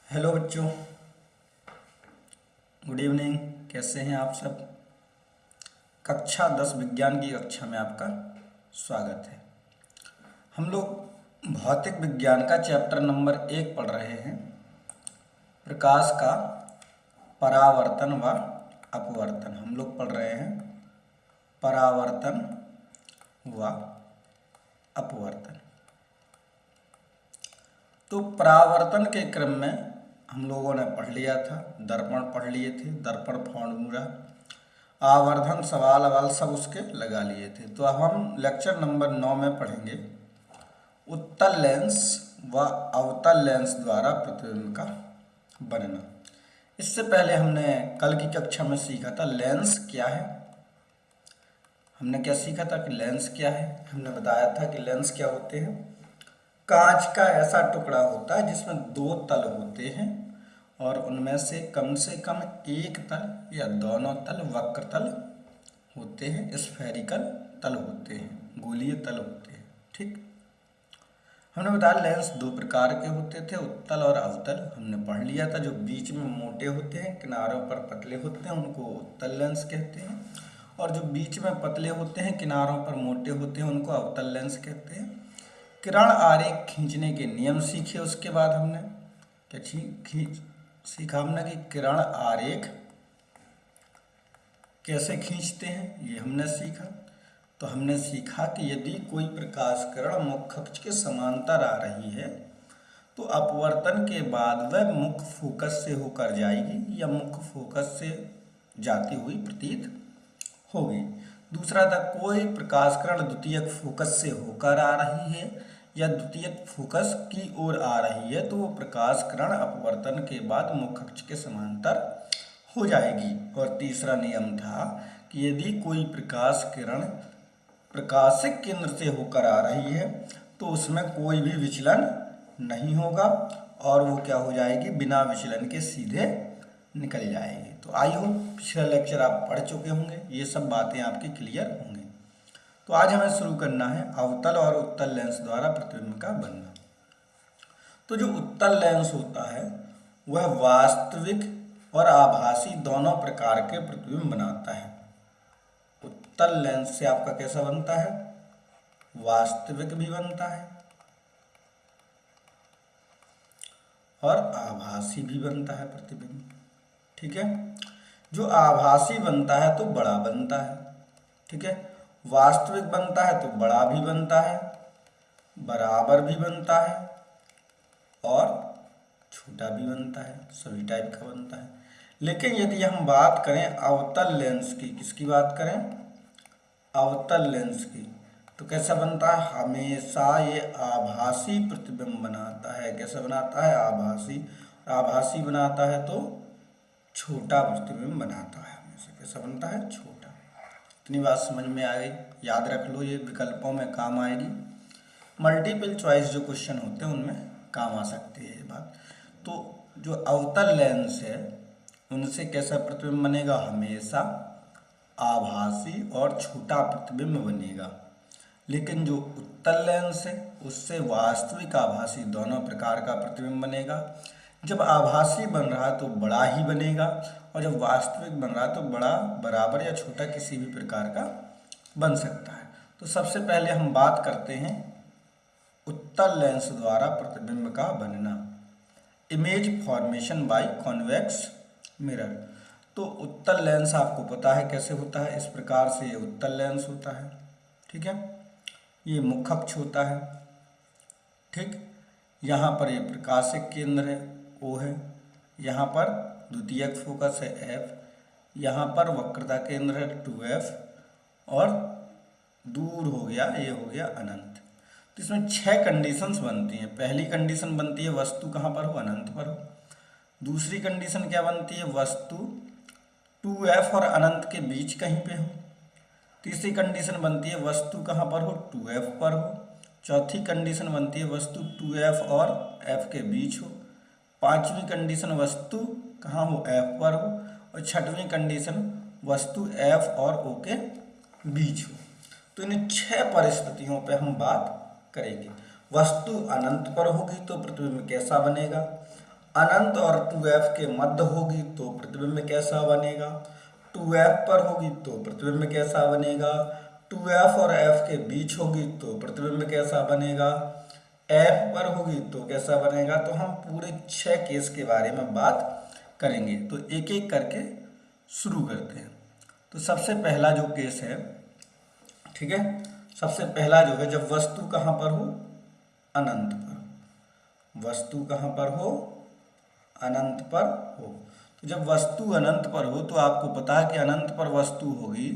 Hello बच्चों, good evening. कैसे हैं आप सब? कक्षा 10 विज्ञान की कक्षा में आपका स्वागत है। हम लोग भौतिक विज्ञान का चैप्टर नंबर 1 पढ़ रहे हैं, प्रकाश का परावर्तन व अपवर्तन। हम लोग पढ़ रहे हैं परावर्तन व अपवर्तन। तो परावर्तन के क्रम में हम लोगों ने पढ़ लिया था, दर्पण पढ़ लिए थे, दर्पण फॉर्मूला, आवर्धन, सवाल अवाल सब उसके लगा लिए थे। तो अब हम लेक्चर नंबर 9 में पढ़ेंगे उत्तल लेंस व अवतल लेंस द्वारा प्रतिबिंब का बनना। इससे पहले हमने कल की कक्षा में सीखा था लेंस क्या है। हमने क्या सीखा था कि लेंस क्या है। हमने बताया था कि लेंस क्या होते हैं, कांच का ऐसा टुकड़ा होता है जिसमें दो तल होते हैं और उनमें से कम एक तल या दोनों तल वक्र तल होते हैं, स्फेरिकल तल होते हैं, गोलीय तल होते हैं। ठीक, हमने बताया लेंस दो प्रकार के होते थे, उत्तल और अवतल। हमने पढ़ लिया था, जो बीच में मोटे होते हैं, किनारों पर पतले होते हैं, उनको उत्तल लेंस कहते हैं, और जो बीच में पतले होते हैं, किनारों पर मोटे होते हैं, उनको अवतल लेंस कहते हैं। किरण आरेख खींचने के नियम सीखे। उसके बाद हमने क्या सीखा हमने कि किरण आरेख कैसे खींचते हैं, ये हमने सीखा। तो हमने सीखा कि यदि कोई प्रकाश किरण मुख्य अक्ष के समांतर आ रही है तो अपवर्तन के बाद वह मुख्य फोकस से होकर जाएगी या मुख्य फोकस से जाती हुई प्रतीत होगी। दूसरा था, कोई प्रकाश किरण द्वितीयक फोकस से होकर आ रही है या द्वितीयक फोकस की ओर आ रही है तो वो प्रकाश किरण अपवर्तन के बाद मुख्य अक्ष के समांतर हो जाएगी। और तीसरा नियम था कि यदि कोई प्रकाश किरण प्रकाशिक केंद्र से होकर आ रही है तो उसमें कोई भी विचलन नहीं होगा और वो क्या हो जाएगी, बिना विचलन के सीधे निकल जाएगी। तो आई होप पिछला लेक्चर आप पढ़ चुके होंगे, ये सब बातें आपकी क्लियर होंगी। तो आज हमें शुरू करना है अवतल और उत्तल लेंस द्वारा प्रतिबिंब का बनना। तो जो उत्तल लेंस होता है वह वास्तविक और आभासी दोनों प्रकार के प्रतिबिंब बनाता है। उत्तल लेंस से आपका कैसा बनता है, वास्तविक भी बनता है और आभासी भी बनता है प्रतिबिंब। ठीक है, जो आभासी बनता है तो बड़ा बनता है, ठीक है, वास्तविक बनता है तो बड़ा भी बनता है, बराबर भी बनता है और छोटा भी बनता है, सभी टाइप का बनता है। लेकिन यदि हम बात करें अवतल लेंस की, किसकी बात करें, अवतल लेंस की, तो कैसा बनता है, हमेशा ये आभासी प्रतिबिंब बनाता है। कैसा बनाता है, आभासी। आभासी बनाता है तो छोटा प्रतिबिंब बनाता है हमेशा। कैसा बनता है, छोटा। इतनी बात समझ में आ गई, याद रख लो, ये विकल्पों में काम आएगी। मल्टीपल चॉइस जो क्वेश्चन होते हैं उनमें काम आ सकती है ये बात। तो जो अवतल लेंस है उनसे कैसा प्रतिबिंब बनेगा, हमेशा आभासी और छोटा प्रतिबिंब बनेगा। लेकिन जो उत्तल लेंस है उससे वास्तविक आभासी दोनों प्रकार का प्रतिबिंब बनेगा। जब आभासी बन रहा है तो बड़ा ही बनेगा और जब वास्तविक बन रहा है तो बड़ा, बराबर या छोटा किसी भी प्रकार का बन सकता है। तो सबसे पहले हम बात करते हैं उत्तल लेंस द्वारा प्रतिबिंब का बनना, image formation by convex mirror. तो उत्तल लेंस आपको पता है कैसे होता है, इस प्रकार से ये उत्तल लेंस होता है। ठीक है, ये मुख्य अक्ष होता है। ठीक, यहाँ पर ये प्रकाशिक केंद्र है O है, यहाँ पर द्वितीयक फोकस है F, यहाँ पर वक्रता केंद्र है 2F और दूर हो गया, ये हो गया अनंत। तो इसमें 6 कंडीशंस बनती हैं। पहली कंडीशन बनती है वस्तु कहाँ पर हो, अनंत पर हो। दूसरी कंडीशन क्या बनती है, वस्तु 2F और अनंत के बीच कहीं पे हो। तीसरी कंडीशन बनती है वस्तु कहाँ पर हो, 2F पर हो। चौथी कंडीशन बनती है वस्तु 2F और F के बीच हो। पांचवी कंडीशन वस्तु कहाँ हो, F पर हो। और छठवीं कंडीशन वस्तु F और O के बीच हो। तो इन 6 परिस्थितियों पे हम बात करेंगे। वस्तु अनंत पर होगी तो प्रतिबिंब कैसा बनेगा, अनंत और 2f के मध्य होगी तो प्रतिबिंब कैसा बनेगा, 2f पर होगी तो प्रतिबिंब कैसा बनेगा, 2f और f के बीच होगी तो प्रतिबिंब कैसा बनेगा, f पर होगी तो कैसा बनेगा। तो हम पूरे 6 केस के बारे में बात करेंगे, तो एक एक करके शुरू करते हैं। तो सबसे पहला जो केस है, ठीक है, सबसे पहला जो है जब वस्तु कहाँ पर हो, अनंत पर, वस्तु कहाँ पर हो, अनंत पर हो। तो जब वस्तु अनंत पर हो तो आपको पता है कि अनंत पर वस्तु होगी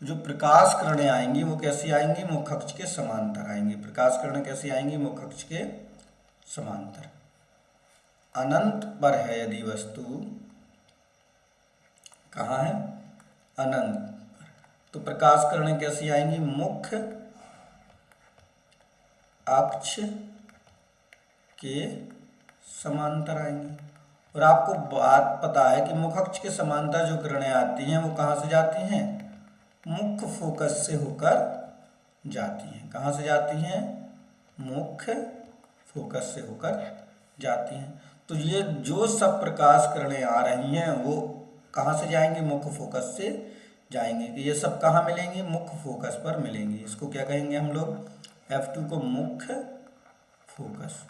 तो जो प्रकाश किरणें आएंगी वो कैसी आएंगी, मुख्य अक्ष के समांतर आएंगी। प्रकाश किरणें कैसी आएंगी, मुख्य अक्ष के समांतर। अनंत पर है यदि वस्तु, कहाँ है, अनंत पर, तो प्रकाश किरणें कैसी आएंगी, मुख्य अक्ष के समांतर आएंगी। और आपको बात पता है कि मुख्य अक्ष के समांतर जो किरणें आती हैं वो कहाँ से जाती हैं, मुख्य फोकस से होकर जाती हैं। कहाँ से जाती हैं, मुख्य फोकस से होकर जाती हैं। तो ये जो सब प्रकाश किरणें आ रही हैं वो कहाँ से जाएंगी, मुख्य फोकस से जाएंगे। कि ये सब कहाँ मिलेंगी, मुख्य फोकस पर मिलेंगी। इसको क्या कहेंगे हम लोग, F2 को मुख्य फोकस।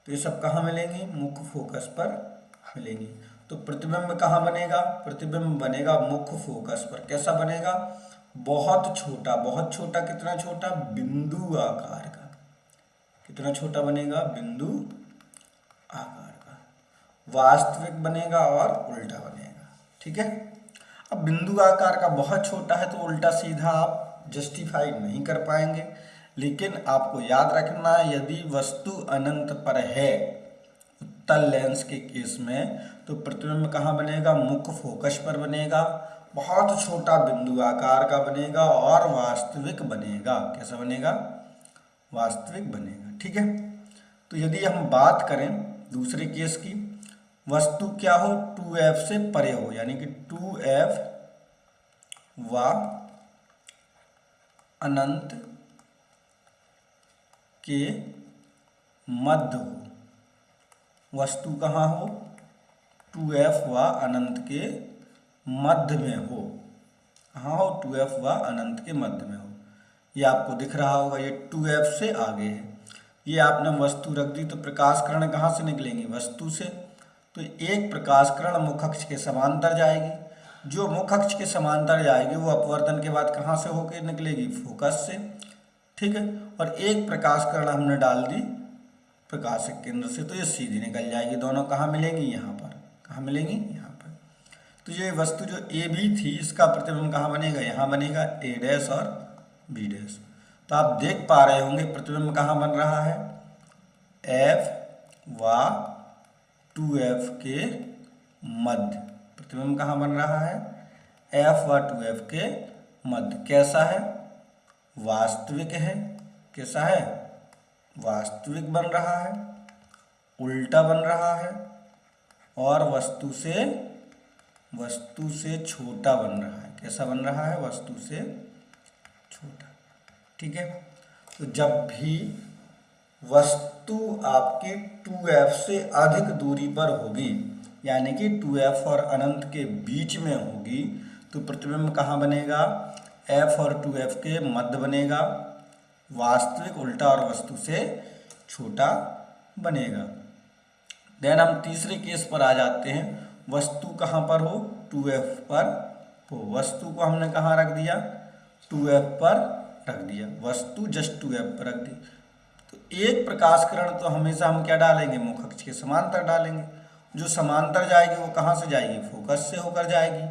तो ये सब कहाँ मिलेंगी, मुख्य फोकस पर मिलेंगी। तो प्रतिबिंब कहाँ बनेगा, प्रतिबिंब बनेगा मुख्य फोकस पर। कैसा बनेगा, बहुत छोटा, बहुत छोटा, कितना छोटा, बिंदु आकार का। कितना छोटा बनेगा, बिंदु आकार का। वास्तविक बनेगा और उल्टा बनेगा, ठीक है। अब बिंदु आकार का बहुत छोटा है तो उल्टा सीधा आप जस्टिफाई नहीं कर पाएंगे, लेकिन आपको याद रखना है यदि वस्तु अनंत पर है उत्तल लेंस के केस में तो प्रतिबिंब कहाँ बनेगा, मुख्य फोकस पर बनेगा, बहुत छोटा बिंदु आकार का बनेगा और वास्तविक बनेगा। कैसा बनेगा, वास्तविक बनेगा, ठीक है। तो यदि हम बात करें दूसरे केस की, वस्तु क्या हो, 2f से परे हो, यानी कि 2f व अनंत के मध्य हो। वस्तु कहाँ हो, 2f व अनंत के मध्य में हो। कहाँ हो, 2f व अनंत के मध्य में हो। ये आपको दिख रहा होगा, ये 2f से आगे है। ये आपने वस्तु रख दी तो प्रकाश किरण कहाँ से निकलेंगी, वस्तु से। तो एक प्रकाश किरण मुख्य अक्ष के समांतर जाएगी। जो मुख्य अक्ष के समांतर जाएगी वो अपवर्तन के बाद कहाँ से होकर निकलेगी, फोकस से, ठीक है। और एक प्रकाश किरण हमने डाल दी प्रकाशिक केंद्र से तो ये सीधी निकल जाएगी। दोनों कहाँ मिलेंगी, यहाँ पर। कहाँ मिलेंगी, यहाँ पर। तो ये वस्तु जो ए बी थी इसका प्रतिबिंब कहाँ बनेगा, यहाँ बनेगा, ए डैश और बी डैश। तो आप देख पा रहे होंगे प्रतिबिंब कहाँ बन रहा है, F व 2F के मध्य। प्रतिबिंब कहाँ बन रहा है, F व 2F के मध्य। कैसा है, वास्तविक है। कैसा है, वास्तविक बन रहा है, उल्टा बन रहा है और वस्तु से छोटा बन रहा है। कैसा बन रहा है, वस्तु से छोटा, ठीक है। तो जब भी वस्तु आपकी 2f से अधिक दूरी पर होगी, यानी कि 2f और अनंत के बीच में होगी, तो प्रतिबिंब कहाँ बनेगा, f और 2f के मध्य बनेगा, वास्तविक, उल्टा और वस्तु से छोटा बनेगा। देन हम तीसरे केस पर आ जाते हैं। वस्तु कहाँ पर हो, 2f पर हो। वस्तु को हमने कहाँ रख दिया, 2f पर रख दिया। वस्तु जस्ट 2f पर रख दी। तो एक प्रकाश किरण तो हमेशा हम क्या डालेंगे, मुख्य अक्ष के समांतर डालेंगे। जो समांतर जाएगी वो कहाँ से जाएगी, फोकस से होकर जाएगी।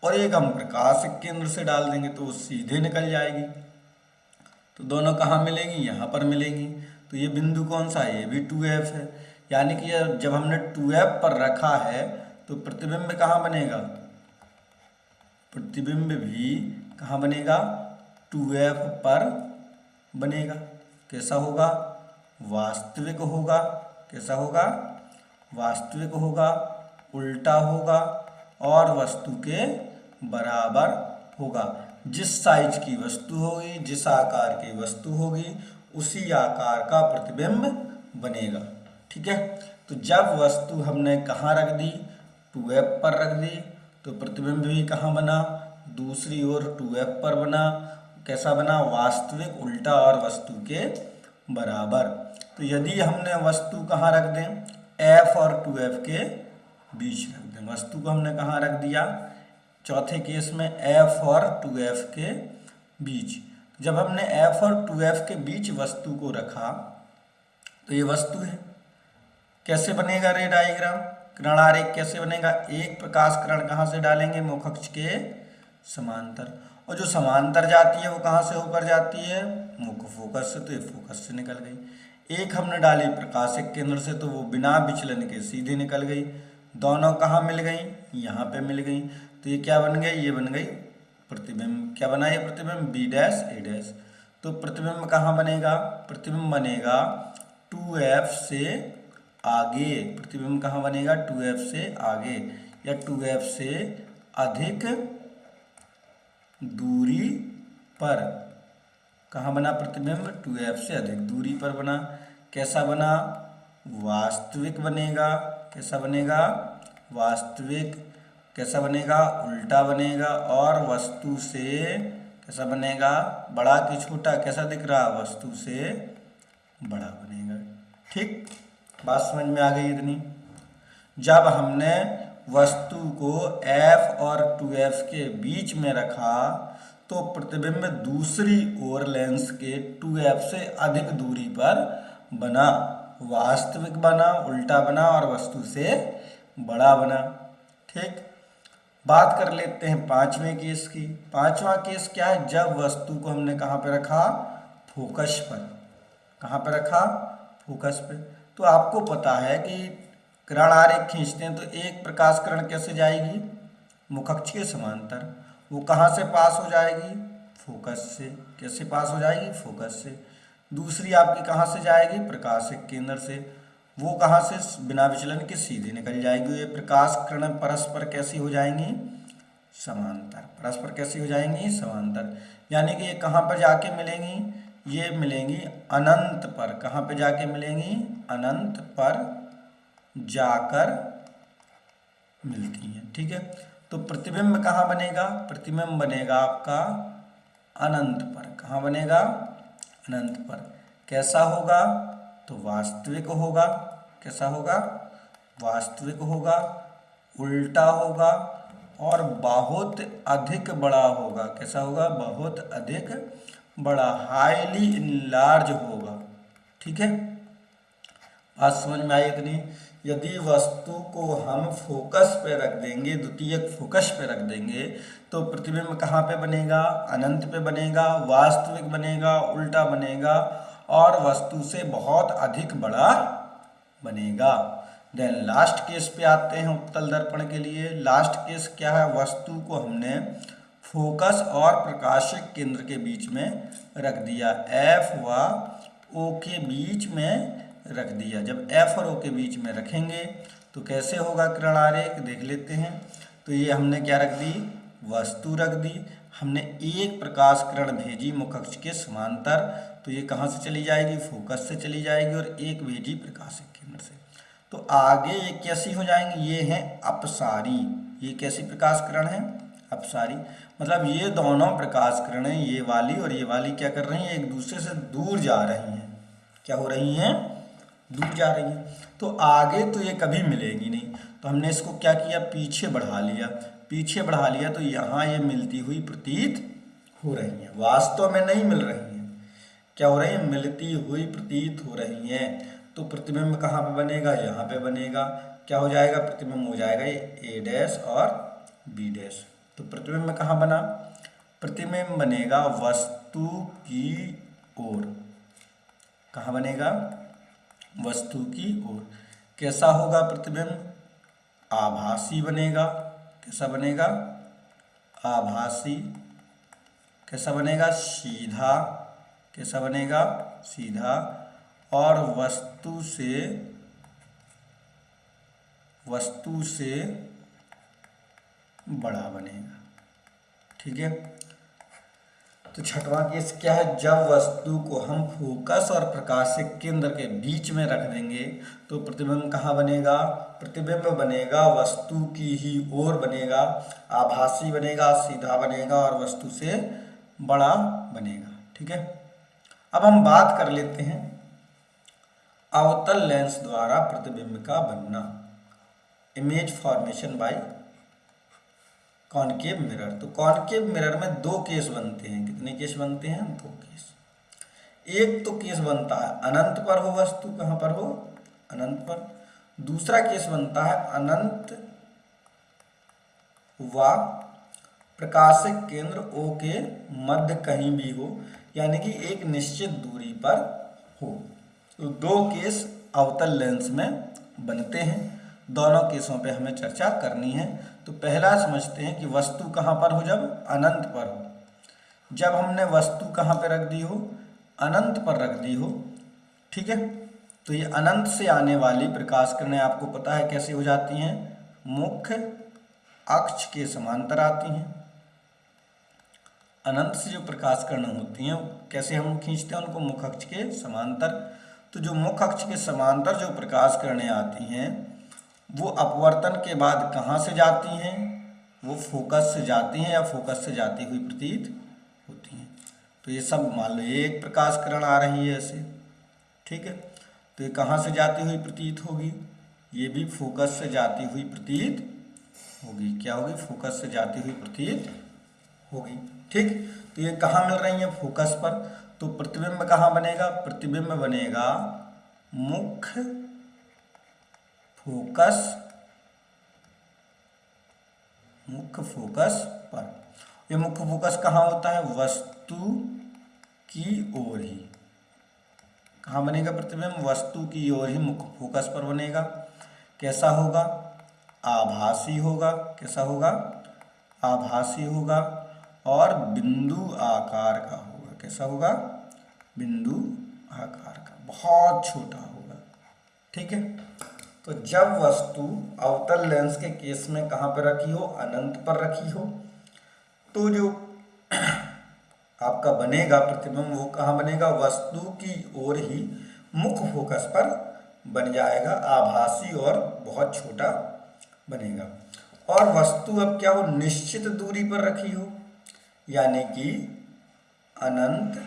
और एक हम प्रकाश केंद्र से डाल देंगे तो वो सीधे निकल जाएगी। तो दोनों कहाँ मिलेंगी, यहाँ पर मिलेंगी। तो ये बिंदु कौन सा है, ये भी 2f है। यानी कि जब हमने 2f पर रखा है तो प्रतिबिंब कहाँ बनेगा, प्रतिबिंब भी कहाँ बनेगा, 2f पर बनेगा। कैसा होगा, वास्तविक होगा। कैसा होगा, वास्तविक होगा, उल्टा होगा और वस्तु के बराबर होगा। जिस साइज की वस्तु होगी, जिस आकार की वस्तु होगी, उसी आकार का प्रतिबिंब बनेगा, ठीक है। तो जब वस्तु हमने कहाँ रख दी, 2f पर रख दी, तो प्रतिबिंब भी कहाँ बना, दूसरी ओर 2f पर बना। कैसा बना, वास्तविक उल्टा और वस्तु के बराबर। तो यदि हमने वस्तु कहाँ रख दें, f और 2f के बीच रख दें। वस्तु को हमने कहाँ रख दिया, चौथे केस में f और 2f के बीच। जब हमने f और 2f के बीच वस्तु को रखा तो ये वस्तु है। कैसे बनेगा रे डायग्राम, किरण आरेख कैसे बनेगा, एक प्रकाश किरण कहाँ से डालेंगे, मुख अक्ष के समांतर, और जो समांतर जाती है वो कहाँ से होकर जाती है, मुख्य फोकस से, तो ये फोकस से निकल गई। एक हमने डाली प्रकाशिक केंद्र से, तो वो बिना विचलन के सीधे निकल गई। दोनों कहाँ मिल गई, यहाँ पे मिल गई, तो ये क्या बन गई, ये बन गई प्रतिबिंब। क्या बना ये प्रतिबिंब, बी डैश ए डैश। तो प्रतिबिंब कहाँ बनेगा, प्रतिबिंब बनेगा 2f से आगे। प्रतिबिंब कहाँ बनेगा, 2f से आगे या 2f से अधिक दूरी पर। कहाँ बना प्रतिबिंब, 2f से अधिक दूरी पर बना। कैसा बना, वास्तविक बनेगा। कैसा बनेगा, वास्तविक। कैसा बनेगा, उल्टा बनेगा, और वस्तु से कैसा बनेगा, बड़ा कि छोटा, कैसा दिख रहा, वस्तु से बड़ा बनेगा। ठीक, बात समझ में आ गई इतनी। जब हमने वस्तु को f और 2f के बीच में रखा तो प्रतिबिंब दूसरी ओर लेंस के 2f से अधिक दूरी पर बना, वास्तविक बना, उल्टा बना और वस्तु से बड़ा बना। ठीक, बात कर लेते हैं पांचवें केस की। पांचवा केस क्या है, जब वस्तु को हमने कहाँ पे रखा, फोकस पर। कहाँ पे रखा, फोकस पे। तो आपको पता है कि किरण आरेख खींचते हैं तो एक प्रकाश किरण कैसे जाएगी, मुख अक्ष के समांतर। वो कहाँ से पास हो जाएगी, फोकस से। कैसे पास हो जाएगी, फोकस से। दूसरी आपकी कहाँ से जाएगी, प्रकाशिक केंद्र से। वो कहाँ से, बिना विचलन के सीधे निकल जाएगी। ये प्रकाश किरण परस्पर कैसी हो जाएंगी, समांतर। परस्पर कैसी हो जाएंगी, समांतर। यानी कि ये कहाँ पर जाके मिलेंगी, ये मिलेंगी अनंत पर। कहाँ पे जाके मिलेंगी, अनंत पर जाकर मिलती हैं। ठीक है, तो प्रतिबिंब कहाँ बनेगा, प्रतिबिंब बनेगा आपका अनंत पर। कहाँ बनेगा, अनंत पर। कैसा होगा, तो वास्तविक होगा। कैसा होगा, वास्तविक होगा, उल्टा होगा और बहुत अधिक बड़ा होगा। कैसा होगा, बहुत अधिक बड़ा, हाईली इनलार्ज होगा। ठीक है, बात समझ में आई इतनी। यदि वस्तु को हम फोकस पे रख देंगे, द्वितीयक फोकस पे रख देंगे, तो प्रतिबिंब कहाँ पे बनेगा, अनंत पे बनेगा, वास्तविक बनेगा, उल्टा बनेगा और वस्तु से बहुत अधिक बड़ा बनेगा। देन लास्ट केस पे आते हैं उत्तल दर्पण के लिए। लास्ट केस क्या है, वस्तु को हमने फोकस और प्रकाशिक केंद्र के बीच में रख दिया, F व O के बीच में रख दिया। जब F और O के बीच में रखेंगे तो कैसे होगा किरण आरेख, देख लेते हैं। तो ये हमने क्या रख दी, वस्तु रख दी। हमने एक प्रकाश किरण भेजी मुख अक्ष के समांतर, तो ये कहाँ से चली जाएगी, फोकस से चली जाएगी, और एक भेजी प्रकाशिक केंद्र से। तो आगे ये कैसी हो जाएंगी, ये हैं अपसारी। ये कैसी प्रकाश किरण है, अपसारी। मतलब ये दोनों प्रकाश किरणें, ये वाली और ये वाली क्या कर रही हैं, एक दूसरे से दूर जा रही हैं। क्या हो रही हैं, दूर जा रही हैं। तो आगे तो ये कभी मिलेगी नहीं, तो हमने इसको क्या किया, पीछे बढ़ा लिया। पीछे बढ़ा लिया तो यहाँ ये मिलती हुई प्रतीत हो रही हैं, वास्तव में नहीं मिल रही हैं। क्या हो रही है, मिलती हुई प्रतीत हो रही हैं। तो प्रतिबिंब कहाँ पे बनेगा, यहाँ पे बनेगा। क्या हो जाएगा, प्रतिबिंब हो जाएगा ये ए डैश और बी डैश। तो प्रतिबिंब कहाँ बना, प्रतिबिंब बनेगा वस्तु की ओर। कहाँ बनेगा, वस्तु की ओर। कैसा होगा प्रतिबिंब, आभासी बनेगा। कैसा बनेगा, आभासी। कैसा बनेगा, सीधा। कैसा बनेगा, सीधा। और वस्तु से बड़ा बनेगा। ठीक है, तो छठवां केस क्या है, जब वस्तु को हम फोकस और प्रकाशिक केंद्र के बीच में रख देंगे तो प्रतिबिंब कहाँ बनेगा, प्रतिबिंब बनेगा वस्तु की ही ओर बनेगा, आभासी बनेगा, सीधा बनेगा और वस्तु से बड़ा बनेगा। ठीक है, अब हम बात कर लेते हैं अवतल लेंस द्वारा प्रतिबिंब का बनना, image formation by concave mirror. तो कॉनकेव मिरर में दो केस बनते हैं। कितने केस बनते हैं, दो केस। एक तो केस बनता है अनंत पर हो वस्तु, कहाँ पर हो, अनंत पर। दूसरा केस बनता है अनंत व प्रकाशिक केंद्र O के मध्य कहीं भी हो, यानी कि एक निश्चित दूरी पर हो। तो दो केस अवतल लेंस में बनते हैं, दोनों केसों पे हमें चर्चा करनी है। तो पहला समझते हैं कि वस्तु कहाँ पर हो, जब अनंत पर हो। जब हमने वस्तु कहाँ पर रख दी हो, अनंत पर रख दी हो। ठीक है, तो ये अनंत से आने वाली प्रकाश किरणें आपको पता है कैसे हो जाती हैं, मुख्य अक्ष के समांतर आती हैं। अनंत से जो प्रकाश किरणें होती हैं कैसे हम खींचते हैं उनको, मुख्य अक्ष के समांतर। तो जो मुख्य अक्ष के समांतर जो प्रकाश किरणें आती हैं वो अपवर्तन के बाद कहाँ से जाती हैं, वो फोकस से जाती हैं या फोकस से जाती हुई प्रतीत होती हैं। तो ये सब मान लो एक प्रकाश किरण आ रही है ऐसे, ठीक है, तो ये कहाँ से जाती हुई प्रतीत होगी, ये भी फोकस से जाती हुई प्रतीत होगी। क्या होगी, फोकस से जाती हुई प्रतीत होगी। ठीक, तो ये कहाँ मिल रही है, फोकस पर। तो प्रतिबिंब कहाँ बनेगा, प्रतिबिंब बनेगा मुख्य फोकस, मुख्य फोकस पर। ये मुख्य फोकस कहाँ होता है, वस्तु की ओर ही। कहाँ बनेगा प्रतिबिंब, वस्तु की ओर ही मुख्य फोकस पर बनेगा। कैसा होगा, आभासी होगा। कैसा होगा, आभासी होगा और बिंदु आकार का होगा। कैसा होगा, बिंदु आकार का, बहुत छोटा होगा। ठीक है, तो जब वस्तु अवतल लेंस के केस में कहाँ पर रखी हो, अनंत पर रखी हो, तो जो आपका बनेगा प्रतिबिंब वो कहाँ बनेगा, वस्तु की ओर ही मुख्य फोकस पर बन जाएगा, आभासी और बहुत छोटा बनेगा। और वस्तु अब क्या हो, निश्चित दूरी पर रखी हो, यानी कि अनंत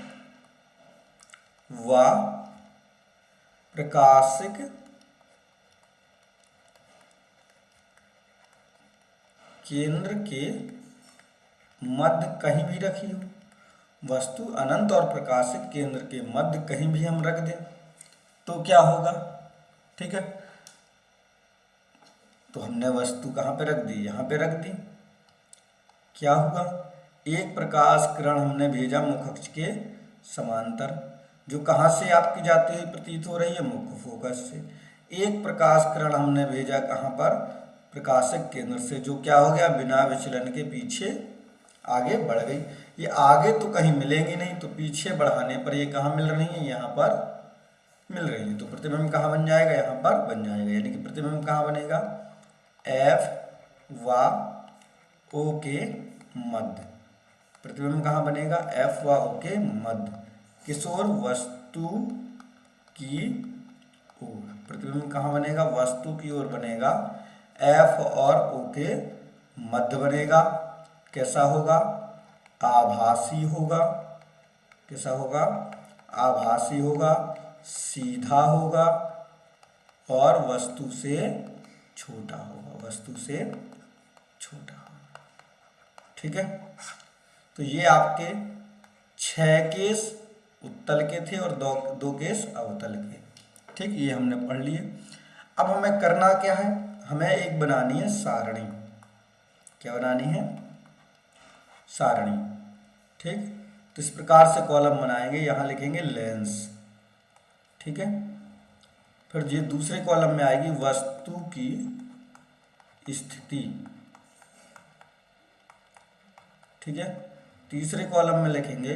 व प्रकाशिक केंद्र के मध्य कहीं भी रखी हो। वस्तु अनंत और प्रकाशिक केंद्र के मध्य कहीं भी हम रख दें तो क्या होगा। ठीक है, तो हमने वस्तु कहाँ पे रख दी, यहाँ पे रख दी। क्या हुआ, एक प्रकाश किरण हमने भेजा मुख्य अक्ष के समांतर, जो कहाँ से आपकी जाती हुई प्रतीत हो रही है, मुख्य फोकस से। एक प्रकाश किरण हमने भेजा कहाँ पर, प्रकाशिक केंद्र से, जो क्या हो गया, बिना विचलन के पीछे आगे बढ़ गई। ये आगे तो कहीं मिलेंगी नहीं, तो पीछे बढ़ाने पर ये कहाँ मिल रही है, यहाँ पर मिल रही है। तो प्रतिबिंब कहाँ बन जाएगा, यहाँ पर बन जाएगा। यानी कि प्रतिबिंब कहाँ बनेगा, एफ व ओ के मध्य। प्रतिबिंब कहाँ बनेगा, एफ व ओ के मध्य। किस ओर, वस्तु की ओर। प्रतिबिंब कहाँ बनेगा, वस्तु की ओर बनेगा, एफ और ओ के मध्य बनेगा। कैसा होगा, आभासी होगा। कैसा होगा, आभासी होगा, सीधा होगा और वस्तु से छोटा होगा, वस्तु से छोटा होगा। ठीक है, तो ये आपके 6 केस उत्तल के थे और दो केस अवतल के। ठीक, ये हमने पढ़ लिए। अब हमें करना क्या है, हमें एक बनानी है सारणी। क्या बनानी है, सारणी। ठीक, तो इस प्रकार से कॉलम बनाएंगे, यहाँ लिखेंगे लेंस। ठीक है, फिर ये दूसरे कॉलम में आएगी वस्तु की स्थिति। ठीक है, तीसरे कॉलम में लिखेंगे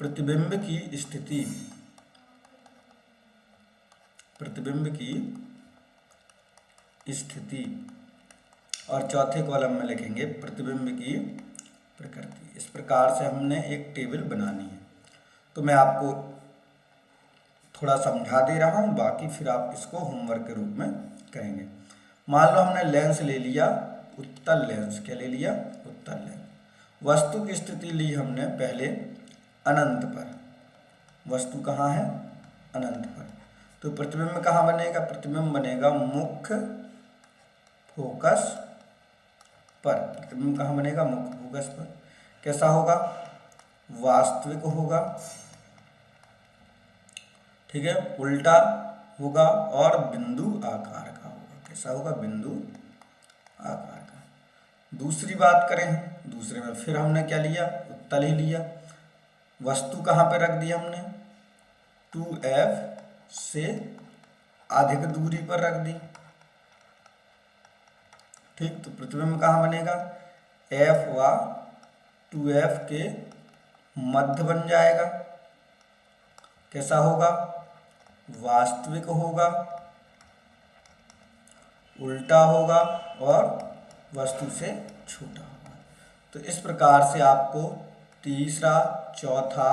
प्रतिबिंब की स्थिति, प्रतिबिंब की स्थिति। और चौथे कॉलम में लिखेंगे प्रतिबिंब की प्रकृति। इस प्रकार से हमने एक टेबल बनानी है। तो मैं आपको थोड़ा समझा दे रहा हूँ, बाकी फिर आप इसको होमवर्क के रूप में करेंगे। मान लो हमने लेंस ले लिया उत्तल लेंस। क्या ले लिया? उत्तल लेंस। वस्तु की स्थिति ली हमने पहले अनंत पर। वस्तु कहाँ है? अनंत पर। तो प्रतिबिंब कहाँ बनेगा? प्रतिबिंब बनेगा मुख्य फोकस पर। प्रतिबिंब कहाँ बनेगा? मुख्य फोकस पर। कैसा होगा? वास्तविक होगा, ठीक है, उल्टा होगा और बिंदु आकार का होगा। कैसा होगा? बिंदु आकार का। दूसरी बात करें हम, दूसरे में फिर हमने क्या लिया? उत्तल ही लिया। वस्तु कहाँ पे रख दी हमने? 2F से अधिक दूरी पर रख दी, ठीक। तो प्रतिबिंब कहाँ बनेगा? F व 2F के मध्य बन जाएगा। कैसा होगा? वास्तविक होगा, उल्टा होगा और वस्तु से छोटा होगा। तो इस प्रकार से आपको तीसरा, चौथा,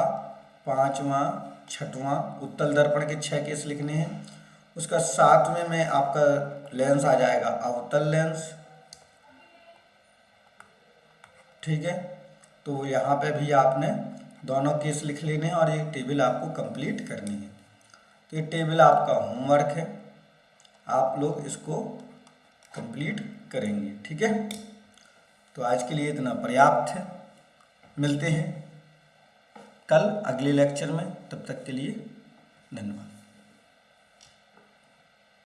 पांचवा, छठवां उत्तल दर्पण के 6 केस लिखने हैं। उसका 7वें में आपका लेंस आ जाएगा अवतल लेंस, ठीक है। तो यहाँ पे भी आपने दोनों केस लिख लेने हैं और ये टेबल आपको कंप्लीट करनी है। तो ये टेबल आपका होमवर्क है, आप लोग इसको कंप्लीट करेंगे, ठीक है। तो आज के लिए इतना पर्याप्त है। मिलते हैं कल अगले लेक्चर में, तब तक के लिए धन्यवाद।